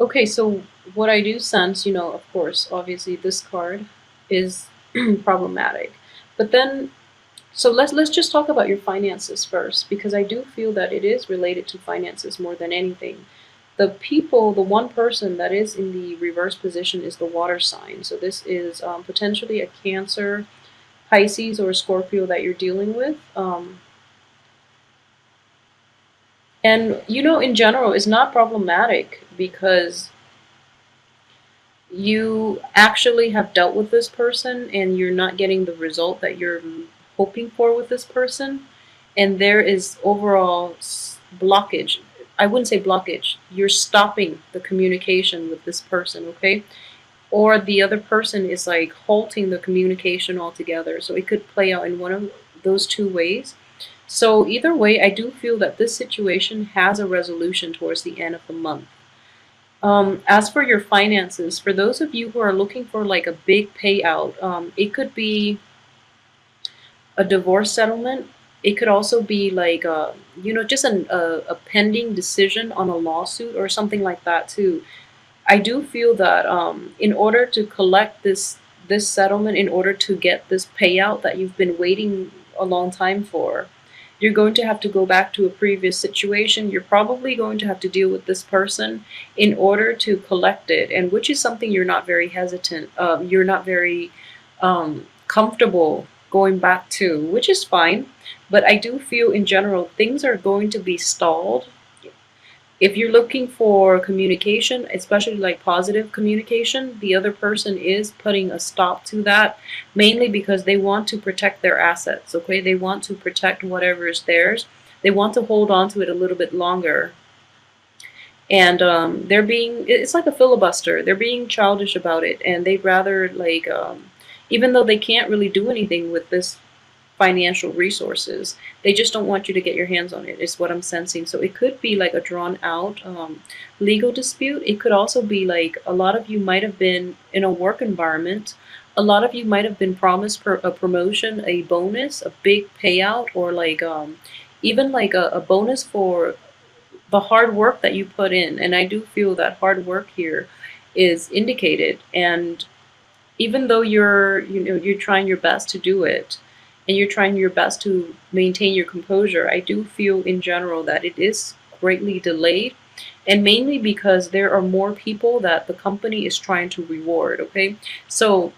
Okay, so what I do sense, of course, obviously this card is problematic. But then so let's just talk about your finances first, because I do feel that it is related to finances more than anything. The one person that is in the reverse position is the water sign. So this is potentially a Cancer, Pisces, or Scorpio that you're dealing with. And in general, it's not problematic because you actually have dealt with this person and you're not getting the result that you're hoping for with this person. And there is overall blockage. I wouldn't say blockage. You're stopping the communication with this person, okay? Or the other person is like halting the communication altogether. So it could play out in one of those two ways. So either way, I do feel that this situation has a resolution towards the end of the month. As for your finances, for those of you who are looking for like a big payout, it could be a divorce settlement. It could also be like just a pending decision on a lawsuit or something like that too. I do feel that in order to collect this settlement, in order to get this payout that you've been waiting a long time for, you're going to have to go back to a previous situation. You're probably going to have to deal with this person in order to collect it, and which is something you're not very hesitant. You're not very comfortable going back to, which is fine. But I do feel in general things are going to be stalled. If you're looking for communication, especially like positive communication, the other person is putting a stop to that, mainly because they want to protect their assets, okay? They want to protect whatever is theirs. They want to hold on to it a little bit longer. And it's like a filibuster. They're being childish about it, and they'd rather, like, even though they can't really do anything with this financial resources. They just don't want you to get your hands on it, is what I'm sensing. So it could be like a drawn out legal dispute. It could also be like a lot of you might have been in a work environment. A lot of you might have been promised a promotion, a bonus, a big payout, or like even like a bonus for the hard work that you put in. And I do feel that hard work here is indicated. And even though you're trying your best to do it, and you're trying your best to maintain your composure, I do feel in general that it is greatly delayed, and mainly because there are more people that the company is trying to reward, okay? So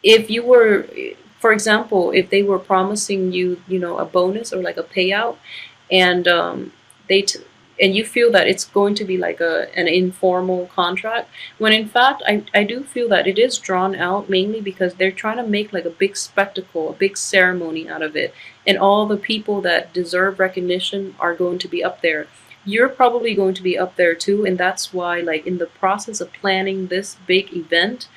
if you were, for example, if they were promising you, a bonus or like a payout, and they t- and you feel that it's going to be like an informal contract, when in fact I do feel that it is drawn out, mainly because they're trying to make like a big spectacle, a big ceremony out of it, and all the people that deserve recognition are going to be up there. You're probably going to be up there too, and that's why, like, in the process of planning this big event,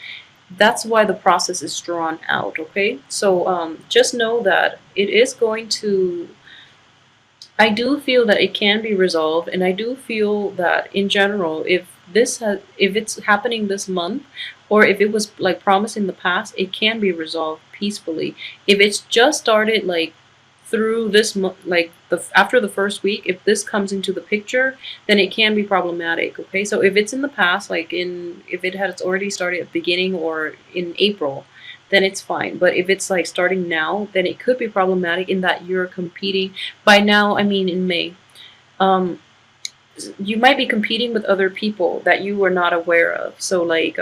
that's why the process is drawn out, okay? So just know that it is going to, I do feel that it can be resolved, and I do feel that in general, if it's happening this month, or if it was like promised in the past, it can be resolved peacefully. If it's just started like through this month, like the after the first week, if this comes into the picture, then it can be problematic. Okay, so if it's in the past, like if it has already started at the beginning or in April, then it's fine. But if it's like starting now, then it could be problematic in that you're competing. By now, I mean in May. Um, you might be competing with other people that you were not aware of. So like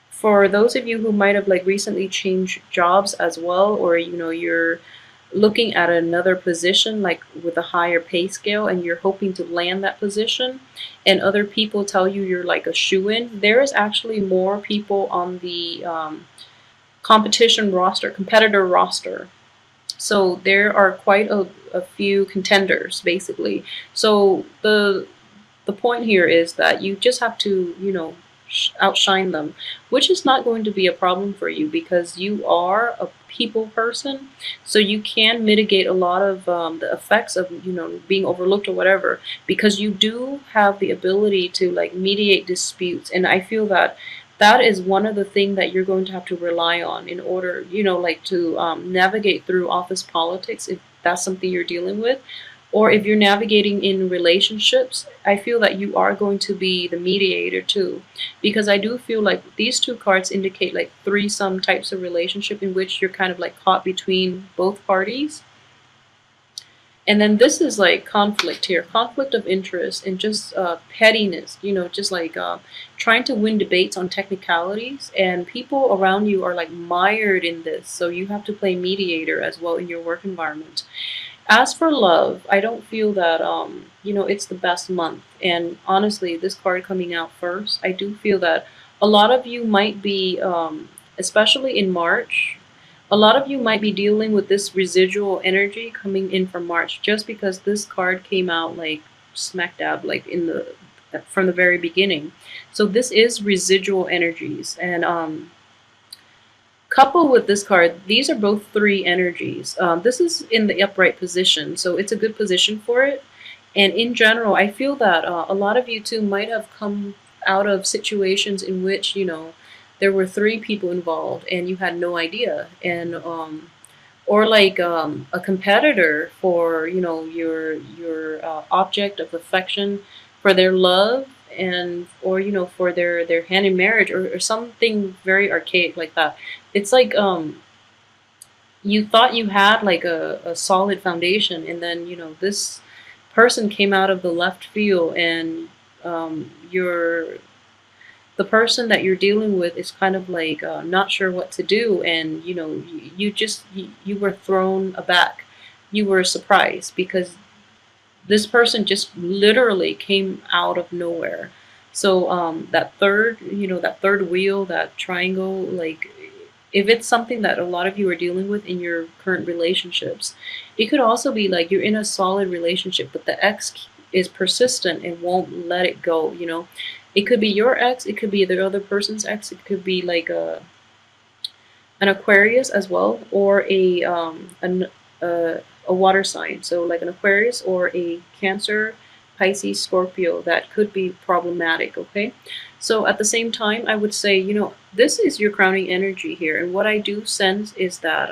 for those of you who might have like recently changed jobs as well, or you're looking at another position like with a higher pay scale and you're hoping to land that position, and other people tell you you're like a shoe-in, there is actually more people on the competitor roster. So there are quite a few contenders, basically. So the point here is that you just have to, outshine them, which is not going to be a problem for you because you are a people person. So you can mitigate a lot of the effects of, being overlooked or whatever, because you do have the ability to like mediate disputes. And I feel that that is one of the things that you're going to have to rely on in order, like to navigate through office politics, if that's something you're dealing with, Or if you're navigating in relationships, I feel that you are going to be the mediator too, because I do feel like these two cards indicate like threesome types of relationship in which you're kind of like caught between both parties. And then this is like conflict here, conflict of interest and just pettiness, just like trying to win debates on technicalities. And people around you are like mired in this. So you have to play mediator as well in your work environment. As for love, I don't feel that it's the best month. And honestly, this card coming out first, I do feel that a lot of you might be, especially in March, a lot of you might be dealing with this residual energy coming in from March, just because this card came out like smack dab, like in the from the very beginning. So this is residual energies, and coupled with this card, these are both three energies. This is in the upright position, so it's a good position for it. And in general, I feel that a lot of you too might have come out of situations in which, there were three people involved and you had no idea. And or like a competitor for, your object of affection, for their love, and or for their hand in marriage, or something very archaic like that. It's like you thought you had like a solid foundation, and then this person came out of the left field, and you're the person that you're dealing with is kind of like not sure what to do, and you were thrown aback, you were surprised because this person just literally came out of nowhere. So that third wheel, that triangle, like if it's something that a lot of you are dealing with in your current relationships, it could also be like you're in a solid relationship, but the ex is persistent and won't let it go. It could be your ex, it could be the other person's ex, it could be like an Aquarius as well, or a water sign. So like an Aquarius or a Cancer, Pisces, Scorpio, that could be problematic, okay? So at the same time, I would say, this is your crowning energy here. And what I do sense is that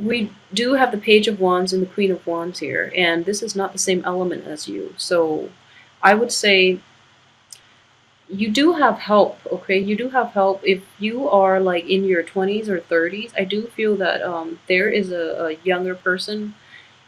we do have the Page of Wands and the Queen of Wands here, and this is not the same element as you. So I would say you do have help, okay? You do have help. If you are like in your 20s or 30s, I do feel that there is a younger person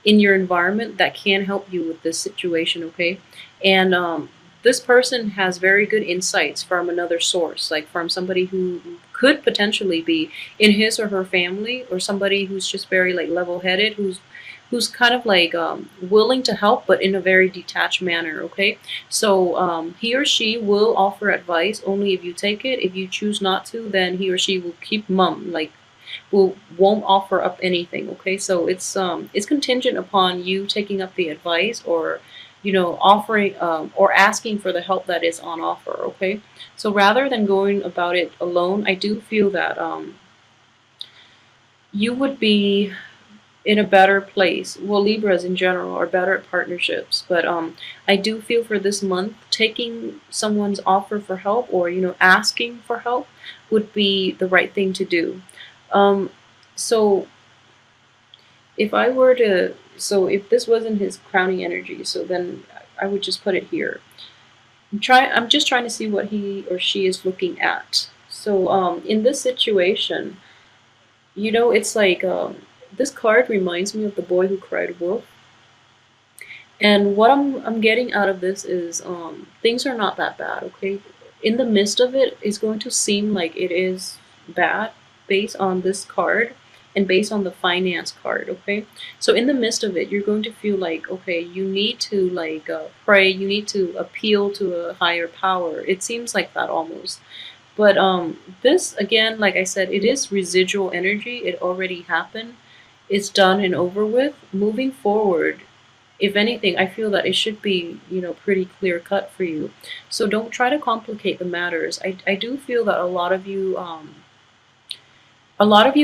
in your environment that can help you with this situation, okay? And this person has very good insights from another source, like from somebody who could potentially be in his or her family, or somebody who's just very like level-headed, who's kind of like willing to help, but in a very detached manner, okay? So he or she will offer advice only if you take it. If you choose not to, then he or she will keep mum, like won't offer up anything, okay? So it's contingent upon you taking up the advice, or offering or asking for the help that is on offer, okay? So rather than going about it alone, I do feel that you would be in a better place. Well, Libras in general are better at partnerships, but I do feel for this month, taking someone's offer for help, or asking for help, would be the right thing to do. So if I were to, so if this wasn't his crowning energy, so then I would just put it here. I'm just trying to see what he or she is looking at. So in this situation, it's like this card reminds me of the boy who cried wolf. And what I'm getting out of this is things are not that bad, okay? In the midst of it, it's going to seem like it is bad based on this card and based on the finance card, okay? So in the midst of it, you're going to feel like, okay, you need to like pray, you need to appeal to a higher power. It seems like that almost. But this, again, like I said, it is residual energy. It already happened. It's done and over with. Moving forward, if anything, I feel that it should be, pretty clear cut for you. So don't try to complicate the matters. I do feel that a lot of you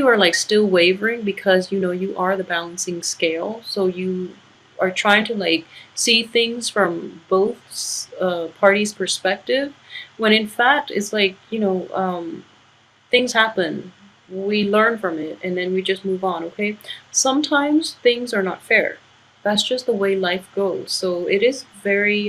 are like still wavering because you are the balancing scale. So you are trying to like see things from both parties' perspective, when in fact it's like things happen. we learn from it, and then we just move on, okay? Sometimes things are not fair. That's just the way life goes. So it is very,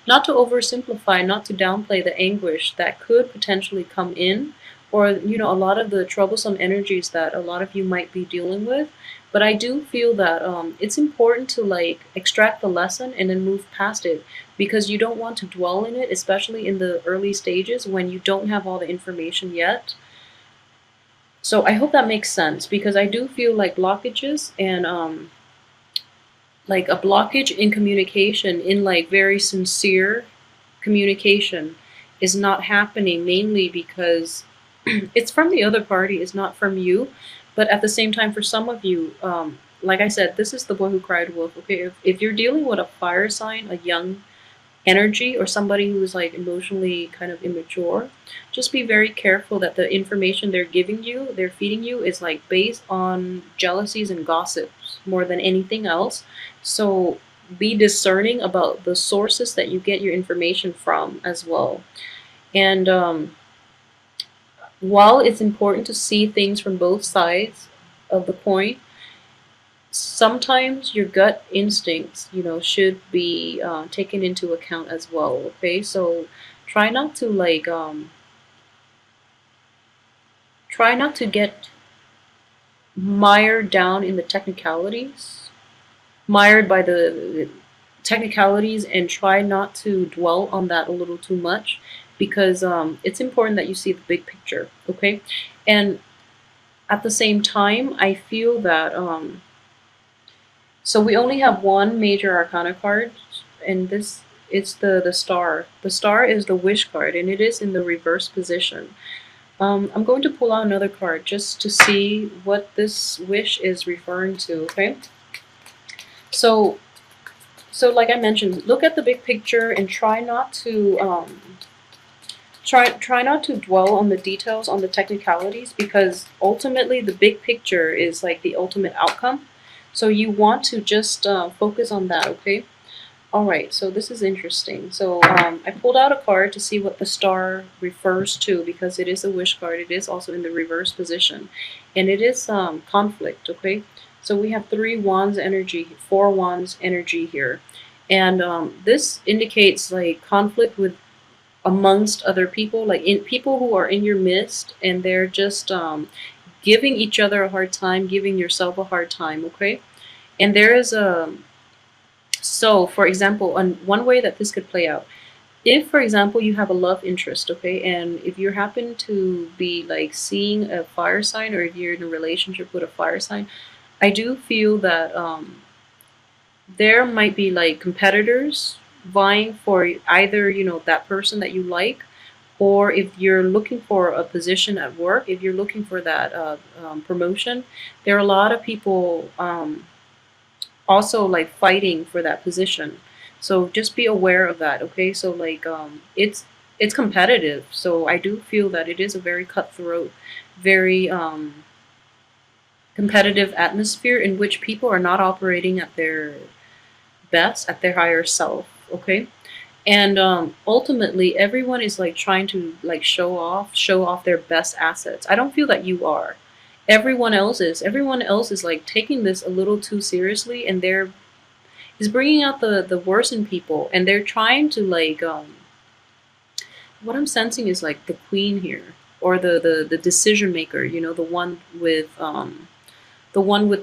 not to oversimplify, not to downplay the anguish that could potentially come in, or, a lot of the troublesome energies that a lot of you might be dealing with. But I do feel that it's important to like extract the lesson and then move past it, because you don't want to dwell in it, especially in the early stages when you don't have all the information yet. So I hope that makes sense, because I do feel like blockages and like a blockage in communication, in like very sincere communication, is not happening, mainly because it's from the other party, it's not from you. But at the same time, for some of you, like I said, this is the boy who cried wolf. Okay, if you're dealing with a fire sign, a young energy, or somebody who's like emotionally kind of immature, just be very careful that the information they're giving you, they're feeding you, is like based on jealousies and gossips more than anything else. So be discerning about the sources that you get your information from as well. And while it's important to see things from both sides of the coin, sometimes your gut instincts, should be taken into account as well. Okay, so try not to like try not to get mired down in the technicalities, mired by the technicalities, and try not to dwell on that a little too much, because it's important that you see the big picture. Okay, and at the same time, I feel that so we only have one major arcana card, and this it's the star. The star is the wish card, and it is in the reverse position. I'm going to pull out another card just to see what this wish is referring to. Okay, so like I mentioned, look at the big picture and try not to try not to dwell on the details, on the technicalities, because ultimately the big picture is like the ultimate outcome. So you want to just focus on that, okay? All right, so this is interesting. So I pulled out a card to see what the star refers to, because it is a wish card. It is also in the reverse position, and it is conflict, okay? So we have 3 wands energy, 4 wands energy here. And this indicates like conflict with amongst other people, like in people who are in your midst, and they're just giving each other a hard time, giving yourself a hard time, okay? And there is a, so for example, one way that this could play out, if for example you have a love interest, okay, and if you happen to be like seeing a fire sign, or if you're in a relationship with a fire sign, I do feel that there might be like competitors vying for either, that person that you like, or if you're looking for a position at work, if you're looking for that promotion, there are a lot of people also like fighting for that position. So just be aware of that, okay? So like it's competitive. So I do feel that it is a very cutthroat, very competitive atmosphere, in which people are not operating at their best, at their higher self, okay? And ultimately everyone is like trying to like show off their best assets. I don't feel that you are. Everyone else is like taking this a little too seriously, and they're is bringing out the worst in people, and they're trying to like what I'm sensing is like the queen here, or the decision maker, the one with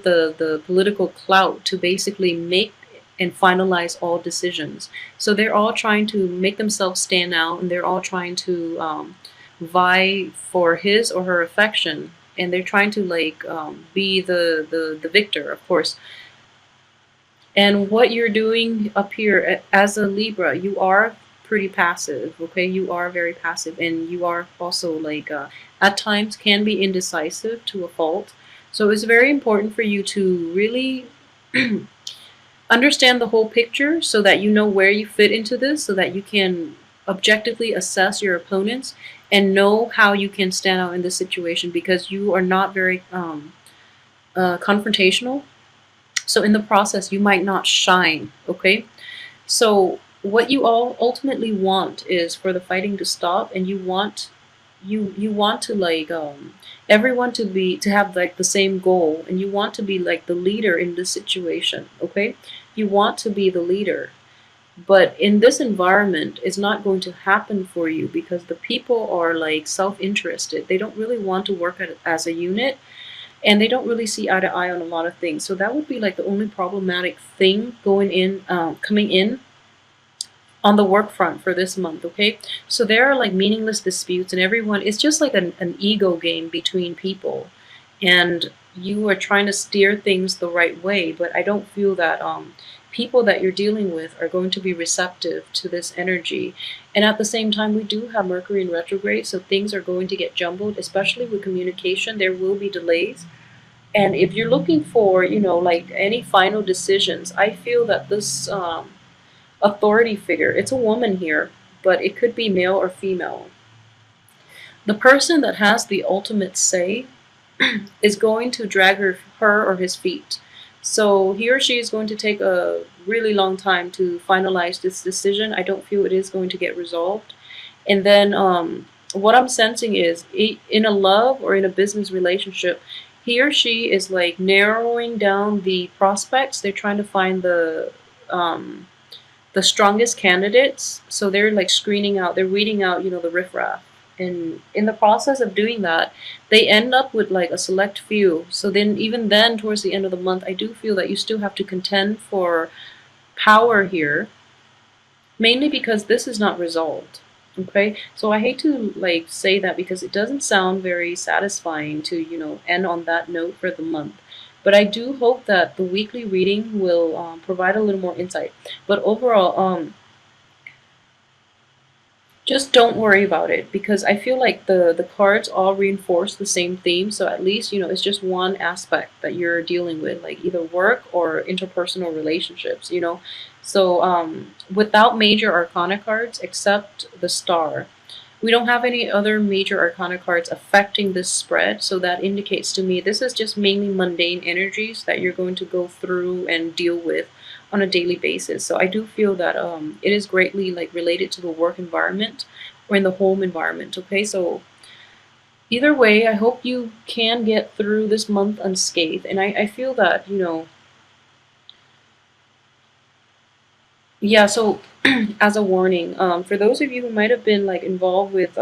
the political clout to basically make and finalize all decisions. So they're all trying to make themselves stand out, and they're all trying to vie for his or her affection, and they're trying to like be the victor, of course. And what you're doing up here as a Libra, you are pretty passive, okay? You are very passive, and you are also like at times can be indecisive to a fault. So it's very important for you to really understand the whole picture, so that you know where you fit into this, so that you can objectively assess your opponents and know how you can stand out in this situation, because you are not very confrontational. So in the process, you might not shine, okay? So what you all ultimately want is for the fighting to stop, and you want you want to like everyone to have like the same goal, and you want to be like the leader in this situation, okay? You want to be the leader. But in this environment, it's not going to happen for you because the people are like self-interested. They don't really want to work as a unit, and they don't really see eye to eye on a lot of things. So that would be like the only problematic thing going in, coming in on the work front for this month, okay? So there are like meaningless disputes, and everyone, it's just like an ego game between people. And you are trying to steer things the right way, but I don't feel that people that you're dealing with are going to be receptive to this energy. And at the same time, we do have Mercury in retrograde, so things are going to get jumbled, especially with communication. There will be delays. And if you're looking for, like any final decisions, I feel that this authority figure, it's a woman here, but it could be male or female. The person that has the ultimate say is going to drag her or his feet. So he or she is going to take a really long time to finalize this decision. I don't feel it is going to get resolved. And then what I'm sensing is in a love or in a business relationship, he or she is like narrowing down the prospects. They're trying to find the strongest candidates. So they're like screening out, they're weeding out, the riffraff. And in the process of doing that, they end up with like a select few. So then, even then, towards the end of the month, I do feel that you still have to contend for power here, mainly because this is not resolved. Okay, so I hate to like say that because it doesn't sound very satisfying to end on that note for the month. But I do hope that the weekly reading will provide a little more insight. But overall, just don't worry about it, because I feel like the cards all reinforce the same theme. So at least it's just one aspect that you're dealing with, like either work or interpersonal relationships. So without major arcana cards except the star, we don't have any other major arcana cards affecting this spread. So that indicates to me this is just mainly mundane energies that you're going to go through and deal with on a daily basis. So I do feel that it is greatly like related to the work environment or in the home environment. Okay, so either way, I hope you can get through this month unscathed. And I feel that, yeah, so as a warning, for those of you who might have been like involved with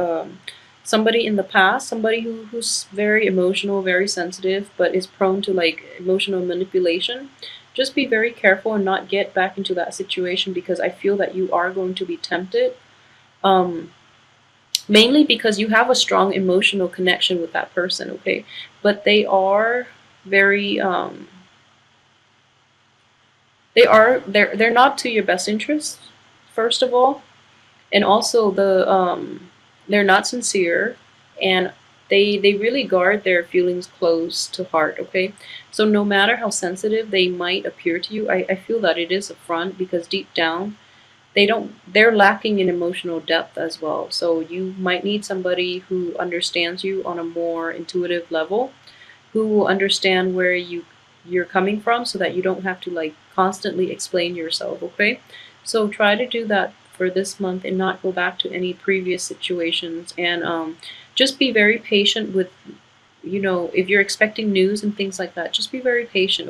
somebody in the past, somebody who's very emotional, very sensitive, but is prone to like emotional manipulation, just be very careful and not get back into that situation, because I feel that you are going to be tempted. Um, Mainly because you have a strong emotional connection with that person, okay? But they are very they're not to your best interest, first of all, and also they're not sincere, and they really guard their feelings close to heart, okay? So no matter how sensitive they might appear to you, I feel that it is a front, because deep down they're lacking in emotional depth as well. So you might need somebody who understands you on a more intuitive level, who will understand where you're coming from, so that you don't have to like constantly explain yourself, okay? So try to do that for this month and not go back to any previous situations. And just be very patient with, if you're expecting news and things like that, just be very patient.